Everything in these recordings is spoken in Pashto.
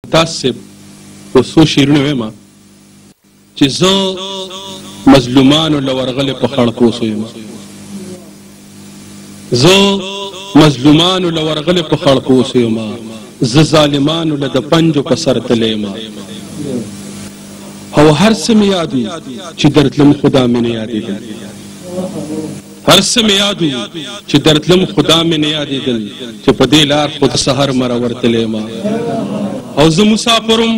ممتاز په څو شعرونه وایم چې زه مظلومانو له ورغلې په خړپوسو یم زه مظلومانو له ورغلې په خړپوسو یم زه ظالمانو له د پنجو په سر تللی یم او هر څه مې یاد وي چې درتلم خدا مې نه یادېدل هر څه مې یاد وي چې درتلم خدا مې نه یادېدل چې په دې لار خو د سحر مره ورتلی یم او زه مسافرم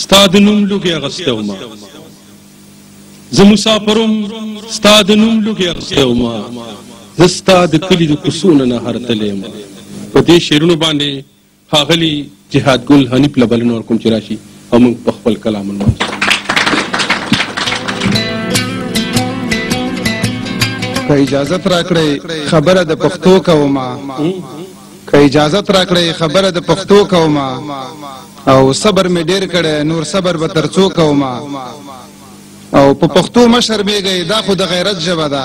ستا د نوم لوګی اغوستی وم زه مسافرم ستا د نوم لوګی اغوستی وم زه ستا د کلي د کوڅو نه هرتلی یم په دې شعرونو باندې ښاغلي جهاد ګل حنیف له بلنه ورکوم چې راشي او موږ په خپل کلام ونمانځو که اجازت راکړئ خبره د پښتو کومه که اجازت راکړئ خبره د پښتو کومه او صبر مې ډېر کړی نور صبر به تر څو کومه او په پښتو مه شرمېږئ دا خو د غیرت ژبه ده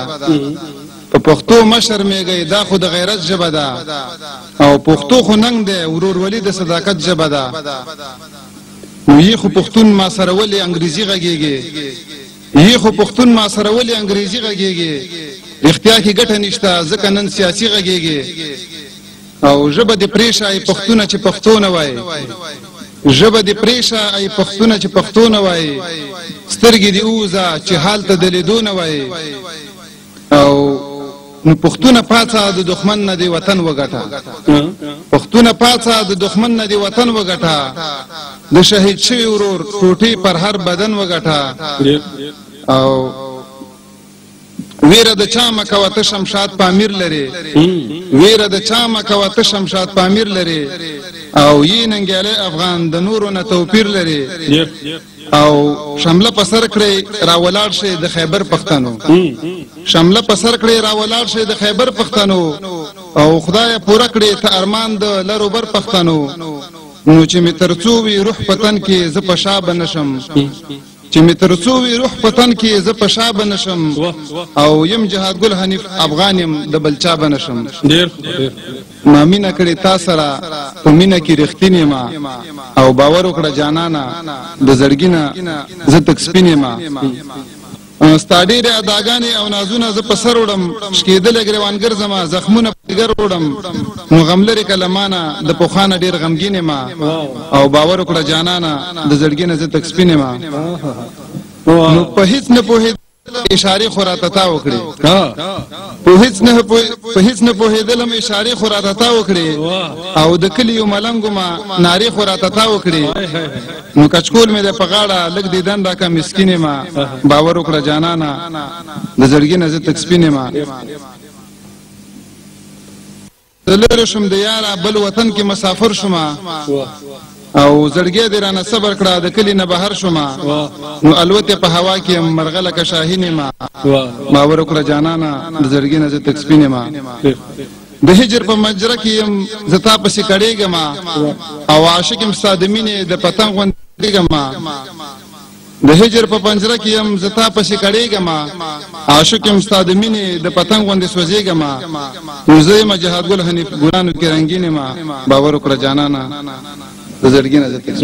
په پښتو مه شرمېږئ دا خو د غیرت ژبه ده او پښتو خو ننګ دی ورورولي د صداقت ژبه ده نو یې خو پښتون ما سره ولې انګریزي غږېږي یې خو پښتون ما سره ولې انګریزي غږېږي رښتیا کې ګټه نشته ځکه نن سیاسي غږېږي او ژبه دې پرېښه ای پښتونه چې پښتو نه وایي ژبه دې پرېښه ای پښتونه چې پښتو نه وایي سترګې دې ووځه چې حال ته د لیدو نه وایي او نو پښتونه پاڅه د دښمن نه دې وطن وګټه پښتونه پاڅه د دښمن نه دې وطن وګټه د شهید شوي ورور ټوټې پر هر بدن وګټه او ویره د چا مه کوه ته شمشاد پامیر لري ویره د چا مه کوه ته شمشاد پامیر لري او یې ننګیالی افغان د نورو نه توپیر لري او شمله په سر کړئ راولاړ شئ د خیبر پښتنو شمله په سر کړئ راولاړ شئ د خیبر پښتنو او خدای پوره کړي ته ارمان د لرو بر پښتنو نو چې مې تر څو وي روح په تن کې زه په شا به نشم چې مې تر څو وي روح په تن کې زه په شا به نشم او یم جهاد ګل حنیف افغان یم د بل چا به نشم ما مینه کړې تا سره په مینه کې رښتینې یم او باور وکړه جانانه د زړګي نه زه تک سپین یم ستا ډېرې اداګانې او نازونه زه په سر وړم شکېدلی ګرېوانګر زما زخمونه په ګر وړم نو غم لرې که له مانه د پخوا نه ډېر غمګین یم او باور وکړه جانانه د زړګي نه زه تک سپین یم نو په هېڅ نه پوهېدم اشارې خو راته تا وکړې په هېڅ نه پوهېدلم اشارې خو راته تا وکړې او د کلیو ملنګو ما نارې خو راته تا وکړې نو کچکول مې د په غاړه لږ دیدن راکه مسکین یم باور وکړه جانانه د زړګي نه زه تک سپین یم زه لرې شوم د یاره بل وطن کې مسافر شوم او زړګی دې رانه صبر کړه د کلي نه بهر شومه نو الوتې په هوا کې مرغه لکه شاهین یم باور وکړه جانانه د زړګي نه زه تک سپین یم د هجر په مجره کې یم زه تا پسې کړېږم او عاشق یم ستا د مینې د پتنګ غوندېږم د هجر په پنجره کې یم زه تا پسې کړېږم عاشق یم ستا د مینې د پتنګ غوندې سوځېږم نو زه یم جهاد ګل حنیف ګلانو کې رنګین یم باور وکړه جانانه د زړګي نه زه تک